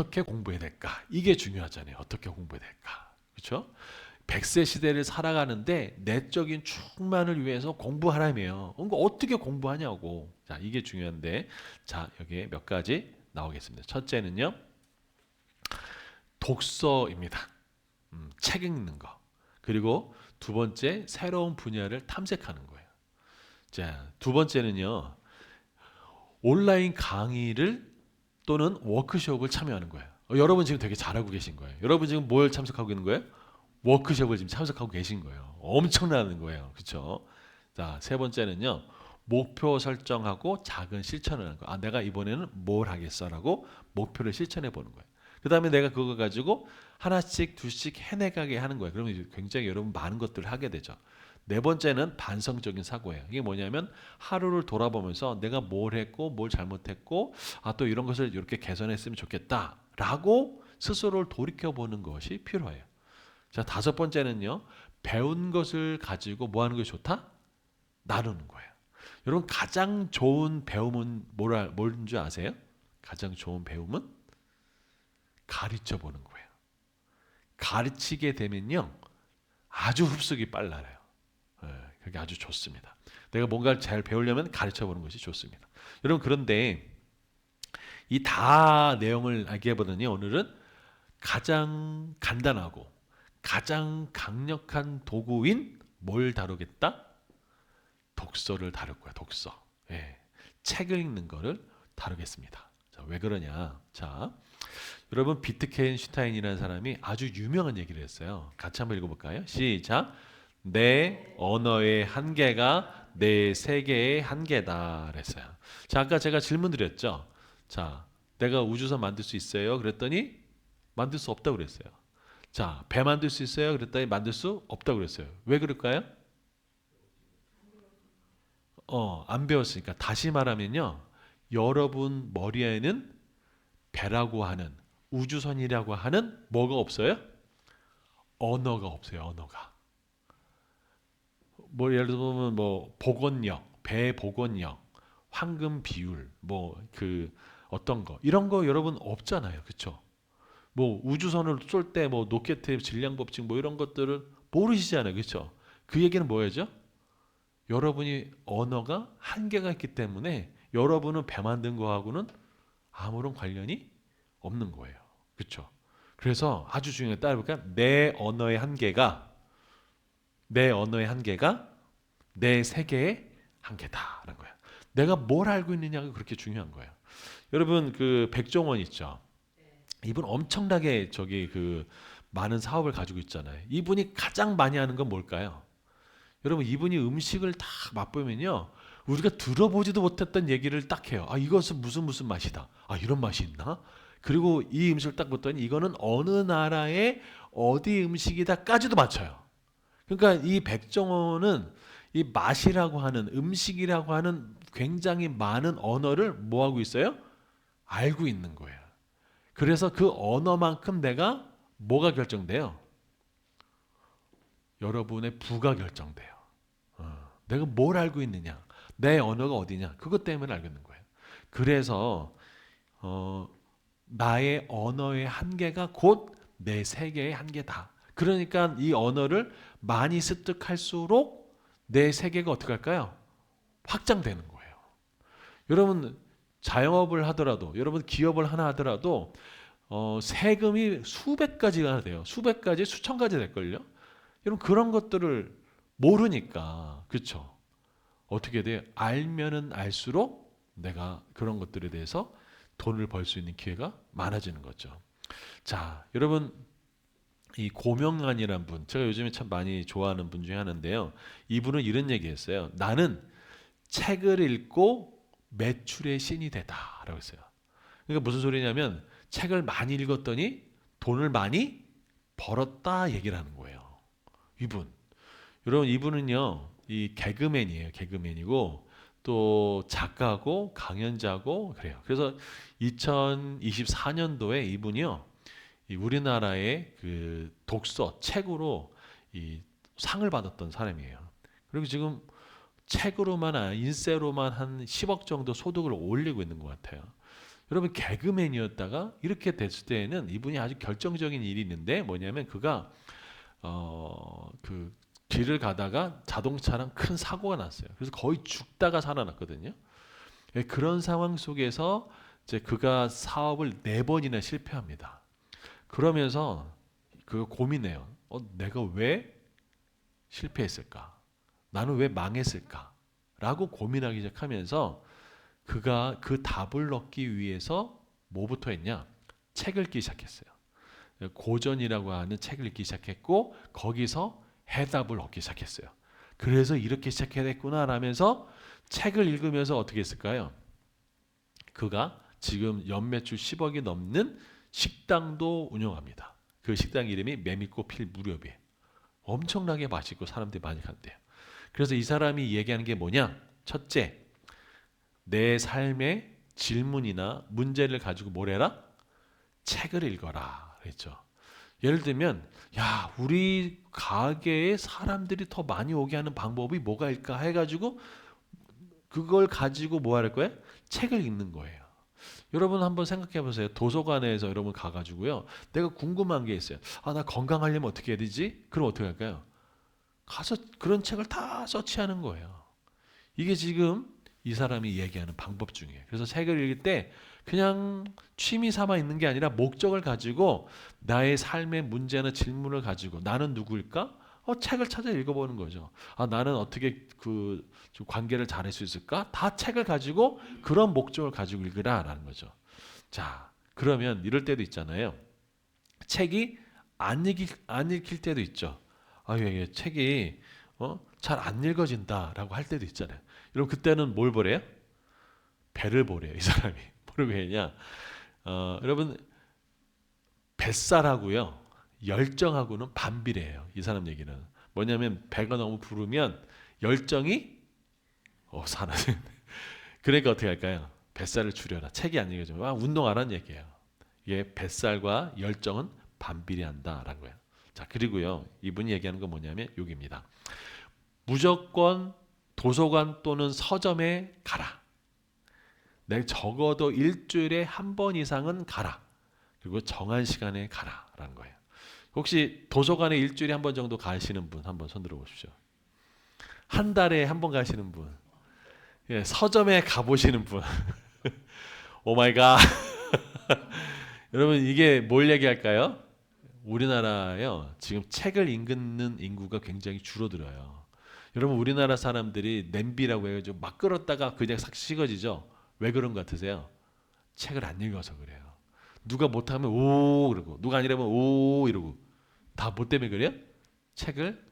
어떻게 공부해야 될까? 이게 중요하잖아요. 어떻게 공부해야 될까? 그렇죠? 100세 시대를 살아가는데 내적인 충만을 위해서 공부하라며요. 그러니까 어떻게 공부하냐고. 자, 이게 중요한데, 자, 여기에 몇 가지 나오겠습니다. 첫째는요, 독서입니다. 책 읽는 거. 그리고 두 번째, 새로운 분야를 탐색하는 거예요. 자, 두 번째는요, 온라인 강의를 또는 워크숍을 참여하는 거예요. 여러분 지금 되게 잘하고 계신 거예요. 여러분 지금 뭘 참석하고 있는 거예요? 워크숍을 지금 참석하고 계신 거예요. 엄청나는 거예요. 그렇죠? 자, 세 번째는요. 목표 설정하고 작은 실천을 하는 거예요. 아, 내가 이번에는 뭘 하겠어라고 목표를 실천해 보는 거예요. 그다음에 내가 그거 가지고 하나씩 둘씩 해내가게 하는 거예요. 그러면 이제 굉장히 여러분 많은 것들을 하게 되죠. 네 번째는 반성적인 사고예요. 이게 뭐냐면 하루를 돌아보면서 내가 뭘 했고 뭘 잘못했고 아, 또 이런 것을 이렇게 개선했으면 좋겠다라고 스스로를 돌이켜 보는 것이 필요해요. 자, 다섯 번째는요. 배운 것을 가지고 뭐 하는 것이 좋다? 나누는 거예요. 여러분 가장 좋은 배움은 뭔 줄 아세요? 가장 좋은 배움은 가르쳐 보는 거예요. 가르치게 되면요. 아주 흡수기 빨라요. 예, 그게 아주 좋습니다. 내가 뭔가를 잘 배우려면 가르쳐 보는 것이 좋습니다. 여러분 그런데 이 다 내용을 알기보다는요. 오늘은 가장 간단하고 가장 강력한 도구인 뭘 다루겠다? 독서를 다룰 거야. 독서. 예. 책을 읽는 거를 다루겠습니다. 자, 왜 그러냐? 자, 여러분 비트겐슈타인이라는 사람이 아주 유명한 얘기를 했어요. 같이 한번 읽어볼까요? 시작. 내 언어의 한계가 내 세계의 한계다. 그랬어요. 자, 아까 제가 질문 드렸죠. 자, 내가 우주선 만들 수 있어요? 그랬더니 만들 수 없다고 그랬어요. 자, 배 만들 수 있어요? 그랬더니 만들 수 없다고 그랬어요. 왜 그럴까요? 안 배웠으니까. 다시 말하면요. 여러분 머리에는 배라고 하는 우주선이라고 하는 뭐가 없어요? 언어가 없어요. 언어가. 뭐 예를 들면 뭐 복원력, 배 복원력, 황금 비율, 뭐 그 어떤 거 이런 거 여러분 없잖아요. 그렇죠? 뭐 우주선을 쏠 때 뭐 로켓의 질량 법칙 뭐 이런 것들을 모르시잖아요. 그렇죠? 그 얘기는 뭐예요? 여러분이 언어가 한계가 있기 때문에 여러분은 배 만든 거하고는 아무런 관련이 없는 거예요. 그렇죠? 그래서 아주 중요해. 따라볼까? 내 언어의 한계가 내 세계의 한계다라는 거예요. 내가 뭘 알고 있느냐가 그렇게 중요한 거예요. 여러분 그 백종원 있죠. 이분 엄청나게 저기 그 많은 사업을 가지고 있잖아요. 이분이 가장 많이 하는 건 뭘까요? 여러분 이분이 음식을 다 맛보면요. 우리가 들어보지도 못했던 얘기를 딱 해요. 아, 이것은 무슨 맛이다. 아, 이런 맛이 있나? 그리고 이 음식을 딱 봤더니 이거는 어느 나라의 어디 음식이다까지도 맞춰요. 그러니까 이 백종원은 이 맛이라고 하는 음식이라고 하는 굉장히 많은 언어를 뭐 하고 있어요? 알고 있는 거예요. 그래서 그 언어만큼 내가 뭐가 결정돼요? 여러분의 부가 결정돼요. 내가 뭘 알고 있느냐, 내 언어가 어디냐, 그것 때문에 알겠는 거예요. 그래서 어, 나의 언어의 한계가 곧 내 세계의 한계다. 그러니까 이 언어를 많이 습득할수록 내 세계가 어떻게 할까요? 확장되는 거예요. 여러분 자영업을 하더라도, 여러분 기업을 하나 하더라도 세금이 수백 가지가 돼요. 수백 가지, 수천 가지 될걸요. 여러분 그런 것들을 모르니까 그렇죠. 어떻게 돼요? 알면은 알수록 내가 그런 것들에 대해서 돈을 벌 수 있는 기회가 많아지는 거죠. 자, 여러분 이 고명란이라는 분, 제가 요즘에 참 많이 좋아하는 분 중에 하나인데요. 이분은 이런 얘기했어요. 나는 책을 읽고 매출의 신이 되다라고 했어요. 그러니까 무슨 소리냐면 책을 많이 읽었더니 돈을 많이 벌었다 얘기를 하는 거예요. 이분. 여러분 이분은요. 이 개그맨이에요. 개그맨이고 또 작가고 강연자고 그래요. 그래서 2024년도에 이분이요. 이 우리나라의 그 독서 책으로 이 상을 받았던 사람이에요. 그리고 지금 책으로만 인세로만 한 10억 정도 소득을 올리고 있는 것 같아요. 여러분 개그맨이었다가 이렇게 됐을 때에는 이분이 아주 결정적인 일이 있는데 뭐냐면 그가 그 길을 가다가 자동차랑 큰 사고가 났어요. 그래서 거의 죽다가 살아났거든요. 그런 상황 속에서 이제 그가 사업을 4번이나 실패합니다. 그러면서 그 고민해요. 내가 왜 실패했을까? 나는 왜 망했을까? 라고 고민하기 시작하면서 그가 그 답을 얻기 위해서 뭐부터 했냐? 책을 읽기 시작했어요. 고전이라고 하는 책을 읽기 시작했고 거기서 해답을 얻기 시작했어요. 그래서 이렇게 시작했구나 라면서 책을 읽으면서 어떻게 했을까요? 그가 지금 연매출 10억이 넘는 식당도 운영합니다. 그 식당 이름이 매미꽃 필 무렵이에요. 엄청나게 맛있고 사람들이 많이 간대요. 그래서 이 사람이 얘기하는 게 뭐냐? 첫째, 내 삶의 질문이나 문제를 가지고 뭘 해라? 책을 읽어라 그랬죠. 예를 들면 야 우리 가게에 사람들이 더 많이 오게 하는 방법이 뭐가 있을까 해가지고 그걸 가지고 뭐 할 거예요? 책을 읽는 거예요. 여러분 한번 생각해 보세요. 도서관에서 여러분 가가지고요. 내가 궁금한 게 있어요. 나 건강하려면 어떻게 해야 되지? 그럼 어떻게 할까요? 가서 그런 책을 다 서치하는 거예요. 이게 지금 이 사람이 얘기하는 방법 중이에요. 그래서 책을 읽을 때 그냥 취미 삼아 있는 게 아니라 목적을 가지고 나의 삶의 문제나 질문을 가지고 나는 누구일까? 책을 찾아 읽어보는 거죠. 나는 어떻게 좀 관계를 잘할 수 있을까? 다 책을 가지고 그런 목적을 가지고 읽으라라는 거죠. 자, 그러면 이럴 때도 있잖아요. 책이 안 읽힐 때도 있죠. 예, 책이 잘 안 읽어진다라고 할 때도 있잖아요. 여러분 그때는 뭘 보래요? 배를 보래요. 이 사람이 뭐라고 했냐? 여러분 뱃살하고요 열정하고는 반비례해요. 이 사람 얘기는 뭐냐면 배가 너무 부르면 열정이 사라지는. 그러니까 어떻게 할까요? 뱃살을 줄여라. 책이 안 읽어지면 운동하라는 얘기예요. 이게 뱃살과 열정은 반비례한다라는 거예요. 자 그리고요 이분이 얘기하는 건 뭐냐면 여기입니다. 무조건 도서관 또는 서점에 가라. 내 적어도 일주일에 한 번 이상은 가라. 그리고 정한 시간에 가라라는 거예요. 혹시 도서관에 일주일에 한 번 정도 가시는 분 한번 손 들어 보십시오. 한 달에 한 번 가시는 분. 예, 서점에 가보시는 분. 오 마이 갓. 여러분 이게 뭘 얘기할까요? 우리나라요 지금 책을 읽는 인구가 굉장히 줄어들어요. 여러분 우리나라 사람들이 냄비라고 해가지고 막 끓었다가 그냥 싹 식어지죠. 왜 그런 것 같으세요? 책을 안 읽어서 그래요. 누가 못하면 오 그러고 누가 아니라면 오 이러고 다 뭐 때문에 그래요? 책을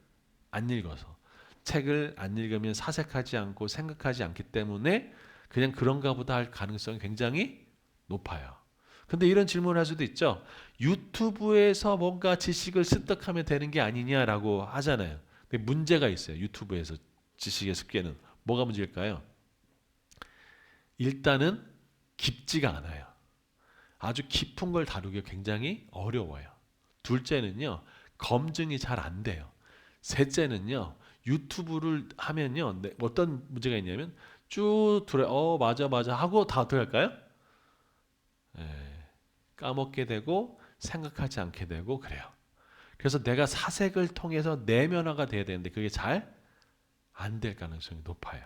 안 읽어서. 책을 안 읽으면 사색하지 않고 생각하지 않기 때문에 그냥 그런가 보다 할 가능성이 굉장히 높아요. 근데 이런 질문을 할 수도 있죠. 유튜브에서 뭔가 지식을 습득하면 되는 게 아니냐라고 하잖아요. 근데 문제가 있어요. 유튜브에서 지식의 습기에는 뭐가 문제일까요? 일단은 깊지가 않아요. 아주 깊은 걸 다루기가 굉장히 어려워요. 둘째는요. 검증이 잘 안 돼요. 셋째는요. 유튜브를 하면요. 어떤 문제가 있냐면 쭉 들어 맞아 하고 다 어떻게 할까요? 까먹게 되고 생각하지 않게 되고 그래요. 그래서 내가 사색을 통해서 내면화가 돼야 되는데 그게 잘 안 될 가능성이 높아요.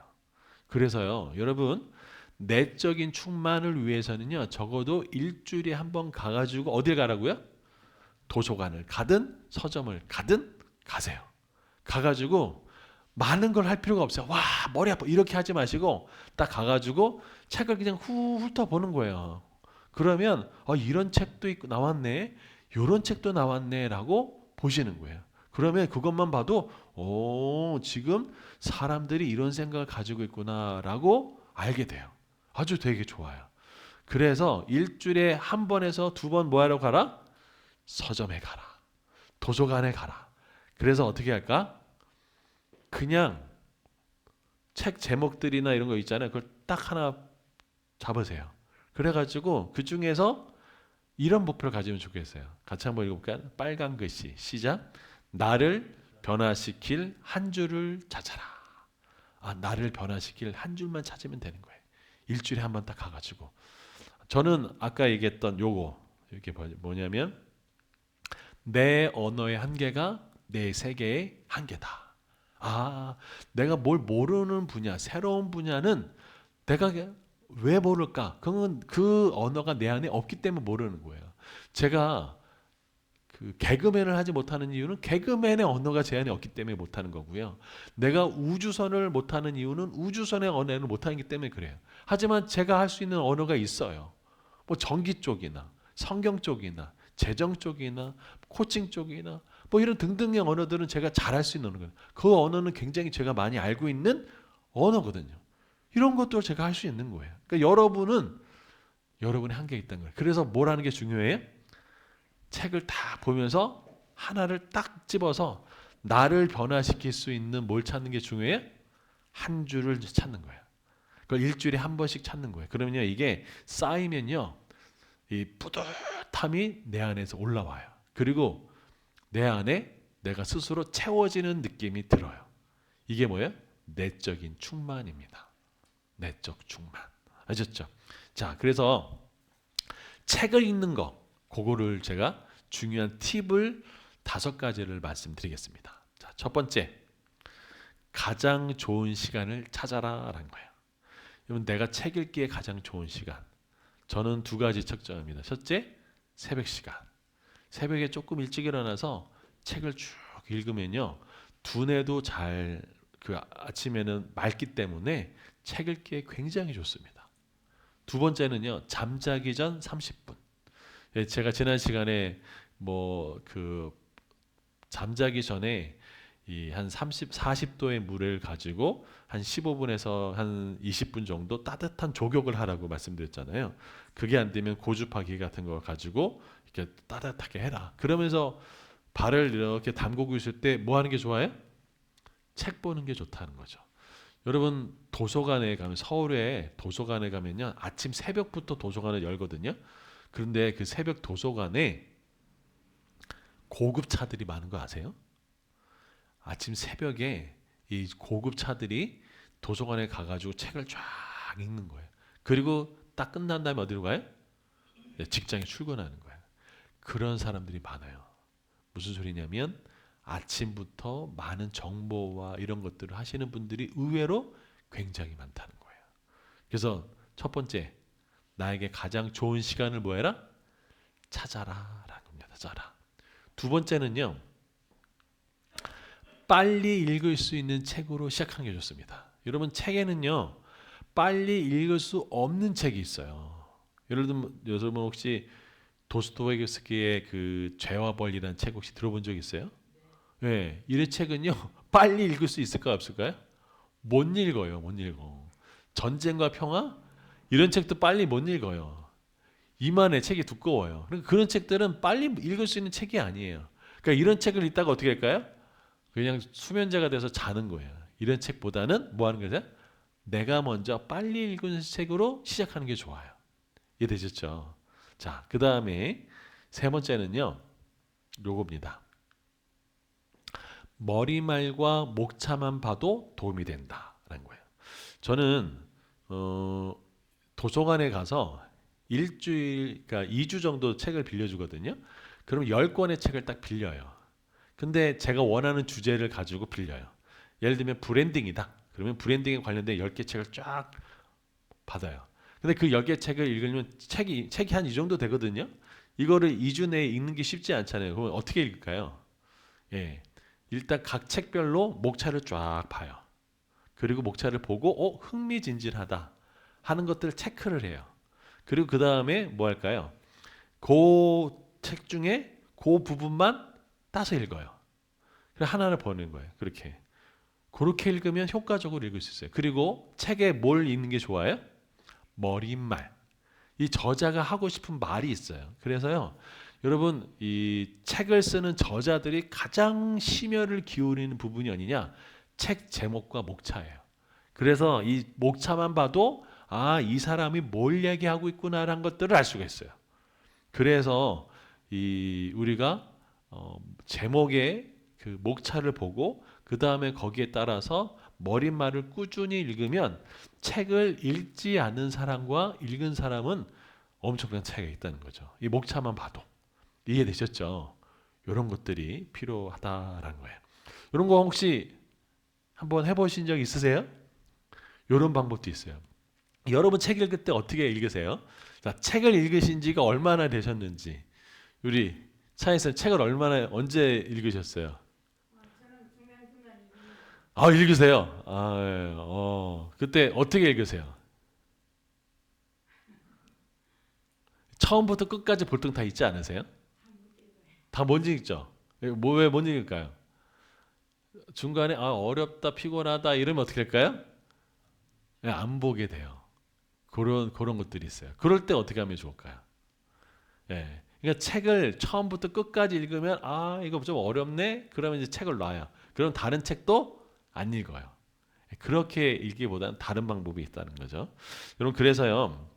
그래서요. 여러분 내적인 충만을 위해서는요. 적어도 일주일에 한 번 가가지고 어딜 가라고요? 도서관을 가든 서점을 가든 가세요. 가가지고 많은 걸 할 필요가 없어요. 와 머리 아파 이렇게 하지 마시고 딱 가가지고 책을 그냥 훑어보는 거예요. 그러면 이런 책도 있고 나왔네, 이런 책도 나왔네라고 보시는 거예요. 그러면 그것만 봐도 지금 사람들이 이런 생각을 가지고 있구나라고 알게 돼요. 아주 되게 좋아요. 그래서 일주일에 한 번에서 두 번 뭐하러 가라? 서점에 가라. 도서관에 가라. 그래서 어떻게 할까? 그냥 책 제목들이나 이런 거 있잖아요. 그걸 딱 하나 잡으세요. 그래가지고 그 중에서 이런 목표를 가지면 좋겠어요. 같이 한번 읽어볼까요? 빨간 글씨 시작. 나를 변화시킬 한 줄을 찾아라. 나를 변화시킬 한 줄만 찾으면 되는 거예요. 일주일에 한 번 딱 가가지고 저는 아까 얘기했던 요거 이렇게 뭐냐면 내 언어의 한계가 내 세계의 한계다. 아, 내가 뭘 모르는 분야, 새로운 분야는 내가 왜 모를까? 그건 그 언어가 내 안에 없기 때문에 모르는 거예요. 제가 그 개그맨을 하지 못하는 이유는 개그맨의 언어가 제 안에 없기 때문에 못하는 거고요. 내가 우주선을 못하는 이유는 우주선의 언어를 못하기 때문에 그래요. 하지만 제가 할 수 있는 언어가 있어요. 뭐 전기 쪽이나 성경 쪽이나 재정 쪽이나 코칭 쪽이나 뭐 이런 등등의 언어들은 제가 잘할 수 있는 거예요. 그 언어는 굉장히 제가 많이 알고 있는 언어거든요. 이런 것도 제가 할 수 있는 거예요. 그러니까 여러분은 여러분의 한계가 있다는 거예요. 그래서 뭘 하는 게 중요해요? 책을 다 보면서 하나를 딱 집어서 나를 변화시킬 수 있는 뭘 찾는 게 중요해요? 한 줄을 찾는 거예요. 그걸 일주일에 한 번씩 찾는 거예요. 그러면요 이게 쌓이면요 이 뿌듯함이 내 안에서 올라와요. 그리고 내 안에 내가 스스로 채워지는 느낌이 들어요. 이게 뭐예요? 내적인 충만입니다. 내적 충만. 아셨죠? 자, 그래서 책을 읽는 거, 그거를 제가 중요한 팁을 5가지를 말씀드리겠습니다. 자, 첫 번째, 가장 좋은 시간을 찾아라라는 거예요. 여러분, 내가 책 읽기에 가장 좋은 시간. 저는 2가지 측정합니다. 첫째, 새벽 시간. 새벽에 조금 일찍 일어나서 책을 쭉 읽으면요, 두뇌도 잘 그 아침에는 맑기 때문에 책 읽기에 굉장히 좋습니다. 2번째는요, 잠자기 전 30분. 예, 제가 지난 시간에 뭐 그 잠자기 전에 이 한 30, 40도의 물을 가지고 한 15분에서 한 20분 정도 따뜻한 족욕을 하라고 말씀드렸잖아요. 그게 안 되면 고주파기 같은 거 가지고 이렇게 따뜻하게 해라. 그러면서 발을 이렇게 담그고 있을 때 뭐 하는 게 좋아요? 책 보는 게 좋다는 거죠. 여러분 도서관에 가면 서울에 도서관에 가면요 아침 새벽부터 도서관을 열거든요. 그런데 그 새벽 도서관에 고급 차들이 많은 거 아세요? 아침 새벽에 이 고급 차들이 도서관에 가가지고 책을 쫙 읽는 거예요. 그리고 딱 끝난 다음에 어디로 가요? 네, 직장에 출근하는 거예요. 그런 사람들이 많아요. 무슨 소리냐면 아침부터 많은 정보와 이런 것들을 하시는 분들이 의외로 굉장히 많다는 거예요. 그래서 첫 번째, 나에게 가장 좋은 시간을 뭐 해라? 찾아라 라는 겁니다. 찾아라. 2번째는요. 빨리 읽을 수 있는 책으로 시작하는 게 좋습니다. 여러분 책에는요. 빨리 읽을 수 없는 책이 있어요. 여러분 혹시 도스토옙스키의 그 죄와 벌이라는 책 혹시 들어본 적 있어요? 네, 이 책은요 빨리 읽을 수 있을까요 없을까요? 못 읽어요, 못 읽어. 전쟁과 평화 이런 책도 빨리 못 읽어요. 이만의 책이 두꺼워요. 그러니까 그런 책들은 빨리 읽을 수 있는 책이 아니에요. 그러니까 이런 책을 읽다가 어떻게 할까요? 그냥 수면제가 돼서 자는 거예요. 이런 책보다는 뭐 하는 거죠? 내가 먼저 빨리 읽는 책으로 시작하는 게 좋아요. 이해되셨죠? 자, 그 다음에 3번째는요. 요겁니다. 머리말과 목차만 봐도 도움이 된다라는 거예요. 저는 도서관에 가서 일주일, 그러니까 2주 정도 책을 빌려주거든요. 그럼 10권의 책을 딱 빌려요. 근데 제가 원하는 주제를 가지고 빌려요. 예를 들면 브랜딩이다. 그러면 브랜딩에 관련된 10개 책을 쫙 받아요. 근데 그 10개 책을 읽으면 책이 한 이 정도 되거든요. 이거를 2주 내에 읽는 게 쉽지 않잖아요. 그럼 어떻게 읽을까요? 예. 일단 각 책별로 목차를 쫙 봐요. 그리고 목차를 보고 흥미진진하다 하는 것들을 체크를 해요. 그리고 그 다음에 뭐 할까요? 그 책 중에 그 부분만 따서 읽어요. 그래서 하나를 보는 거예요. 그렇게 읽으면 효과적으로 읽을 수 있어요. 그리고 책에 뭘 읽는 게 좋아요? 머릿말. 이 저자가 하고 싶은 말이 있어요. 그래서요, 여러분 이 책을 쓰는 저자들이 가장 심혈을 기울이는 부분이 어디냐? 책 제목과 목차예요. 그래서 이 목차만 봐도 이 사람이 뭘 얘기하고 있구나라는 것들을 알 수가 있어요. 그래서 우리가 제목의 그 목차를 보고 그 다음에 거기에 따라서 머릿말을 꾸준히 읽으면 책을 읽지 않은 사람과 읽은 사람은 엄청난 차이가 있다는 거죠. 이 목차만 봐도 이해되셨죠? 이런 것들이 필요하다라는 거예요. 이런 거 혹시 한번 해보신 적 있으세요? 이런 방법도 있어요. 여러분 책 읽을 때 어떻게 읽으세요? 자, 책을 읽으신 지가 얼마나 되셨는지 우리 차에서 책을 얼마나 언제 읽으셨어요? 아, 읽으세요. 아, 예. 그때 어떻게 읽으세요? 처음부터 끝까지 볼등 다 읽지 않으세요? 다 못 읽죠? 왜 못 읽을까요? 중간에 아, 어렵다, 피곤하다 이러면 어떻게 할까요? 예, 안 보게 돼요. 그런 것들이 있어요. 그럴 때 어떻게 하면 좋을까요? 예. 그러니까 책을 처음부터 끝까지 읽으면 아, 이거 좀 어렵네. 그러면 이제 책을 놔요. 그럼 다른 책도 안 읽어요. 그렇게 읽기보다는 다른 방법이 있다는 거죠. 여러분 그래서요.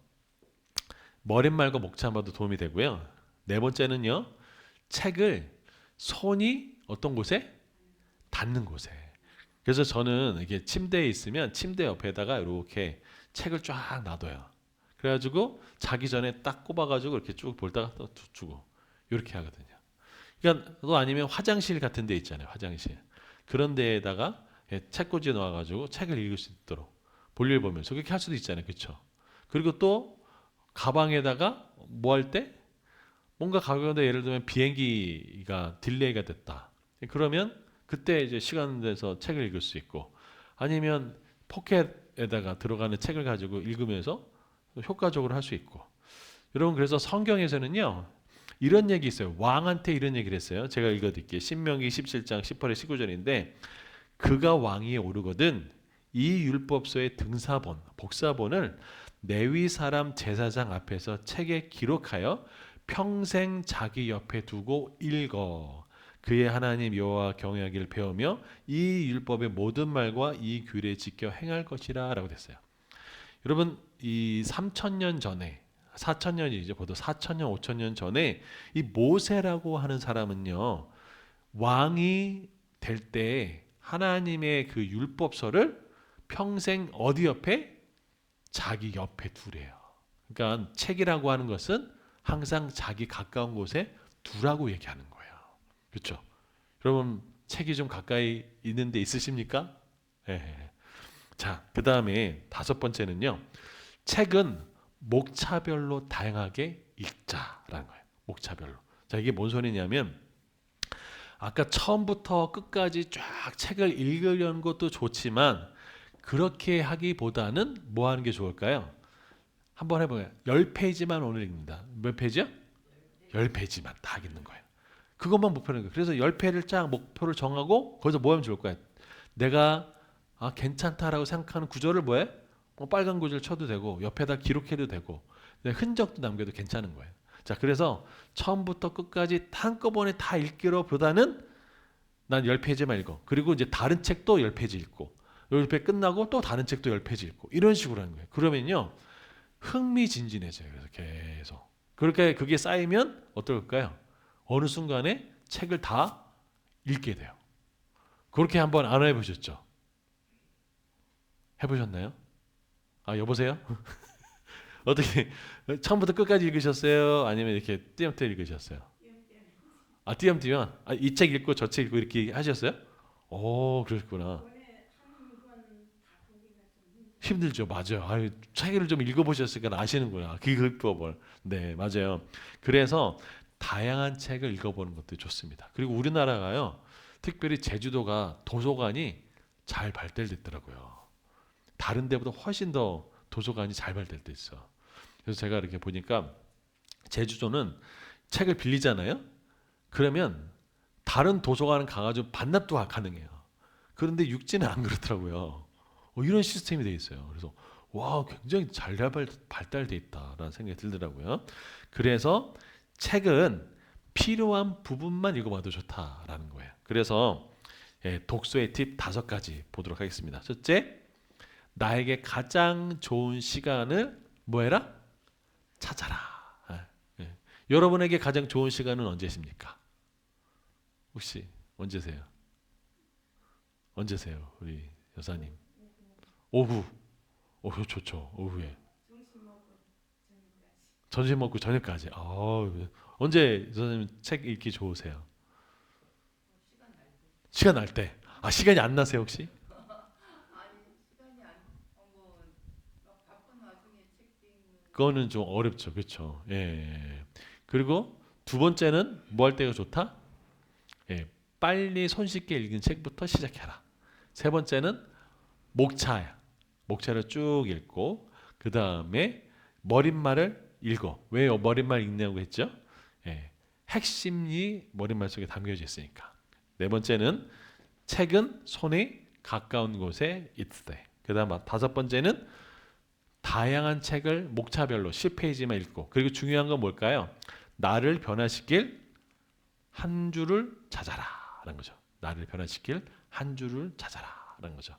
머릿말과 목차마도 도움이 되고요. 네 번째는요. 책을 손이 어떤 곳에? 닿는 곳에. 그래서 저는 이게 침대에 있으면 침대 옆에다가 이렇게 책을 쫙 놔둬요. 그래가지고 자기 전에 딱 꼽아가지고 이렇게 쭉 볼다가 또 주고 이렇게 하거든요. 그러니까 또 아니면 화장실 같은 데 있잖아요. 화장실. 그런 데에다가 책꽂이 놓아가지고 책을 읽을 수 있도록 볼일 보면서 그렇게 할 수도 있잖아요. 그렇죠? 그리고 또 가방에다가 뭐 할 때 뭔가 가격인데 예를 들면 비행기가 딜레이가 됐다. 그러면 그때 이제 시간 내서 책을 읽을 수 있고 아니면 포켓에다가 들어가는 책을 가지고 읽으면서 효과적으로 할 수 있고 여러분 그래서 성경에서는요 이런 얘기 있어요. 왕한테 이런 얘기를 했어요. 제가 읽어드릴게요. 신명기 17장 18절 19절인데 그가 왕위에 오르거든 이 율법서의 등사본 복사본을 레위 사람 제사장 앞에서 책에 기록하여 평생 자기 옆에 두고 읽어 그의 하나님 여호와 경외하기를 배우며 이 율법의 모든 말과 이 규례에 지켜 행할 것이라라고 됐어요. 여러분 이 3천년 전에 4천년이죠. 보통 4천년 5천년 전에 이 모세라고 하는 사람은요. 왕이 될 때 하나님의 그 율법서를 평생 어디 옆에? 자기 옆에 두래요. 그러니까 책이라고 하는 것은 항상 자기 가까운 곳에 두라고 얘기하는 거예요. 그렇죠? 여러분 책이 좀 가까이 있는 데 있으십니까? 네. 자, 그다음에 다섯 번째는요. 책은 목차별로 다양하게 읽자라는 거예요. 목차별로. 자, 이게 뭔 소리냐면 아까 처음부터 끝까지 쫙 책을 읽으려는 것도 좋지만 그렇게 하기보다는 뭐 하는 게 좋을까요? 한번 해봐요. 10페이지만 오늘 읽는다. 몇 페이지요? 10페이지만 다 읽는 거예요. 그것만 목표는 거예요. 그래서 10회를 쫙 목표를 정하고 거기서 뭐 하면 좋을까요? 내가 괜찮다라고 생각하는 구절을 뭐해? 빨간 구절 쳐도 되고 옆에다 기록해도 되고 흔적도 남겨도 괜찮은 거예요. 자, 그래서 처음부터 끝까지 한꺼번에 다 읽기로보다는 난 10페이지만 읽어. 그리고 이제 다른 책도 10페이지 읽고 10회 끝나고 또 다른 책도 10페이지 읽고 이런 식으로 하는 거예요. 그러면요. 흥미진진해져요. 그래서 계속. 그렇게 그게 쌓이면 어떨까요? 어느 순간에 책을 다 읽게 돼요. 그렇게 한번 안 해보셨죠? 해보셨나요? 아, 여보세요? 어떻게 처음부터 끝까지 읽으셨어요? 아니면 이렇게 띄엄띄엄 읽으셨어요? 아, 띄엄띄엄. 이 책 읽고 저 책 읽고 이렇게 하셨어요? 오, 그러셨구나. 힘들죠, 맞아요. 아유, 책을 좀 읽어보셨으니까 아시는구나. 그 법을. 네, 맞아요. 그래서 다양한 책을 읽어보는 것도 좋습니다. 그리고 우리나라가요, 특별히 제주도가 도서관이 잘 발달됐더라고요. 다른 데보다 훨씬 더 도서관이 잘 발달돼 있어. 그래서 제가 이렇게 보니까 제주도는 책을 빌리잖아요. 그러면 다른 도서관은 가가지고 반납도 가능해요. 그런데 육지는 안 그렇더라고요. 이런 시스템이 돼 있어요. 그래서 와 굉장히 잘 발달돼 있다라는 생각이 들더라고요. 그래서 책은 필요한 부분만 읽어봐도 좋다라는 거예요. 그래서 독서의 팁 5가지 보도록 하겠습니다. 첫째, 나에게 가장 좋은 시간을 뭐해라? 찾아라. 예. 여러분에게 가장 좋은 시간은 언제십니까? 혹시 언제세요? 언제세요, 우리 여사님? 오후. 오후 좋죠. 오후에. 점심 먹고 저녁까지. 언제 선생님 책 읽기 좋으세요? 시간 날 때. 아, 시간이 안 나세요 혹시? 그거는 좀 어렵죠, 그렇죠? 예. 그리고 두 번째는 뭐 할 때가 좋다? 예, 빨리 손쉽게 읽은 책부터 시작해라. 세 번째는 목차야. 목차를 쭉 읽고 그 다음에 머릿말을 읽어. 왜요? 머릿말 읽냐고 했죠? 예, 핵심이 머릿말 속에 담겨져 있으니까. 네 번째는 책은 손에 가까운 곳에 있대. 그 다음 다섯 번째는 다양한 책을 목차별로 10페이지만 읽고 그리고 중요한 건 뭘까요? 나를 변화시킬 한 줄을 찾아라 라는 거죠. 나를 변화시킬 한 줄을 찾아라 라는 거죠.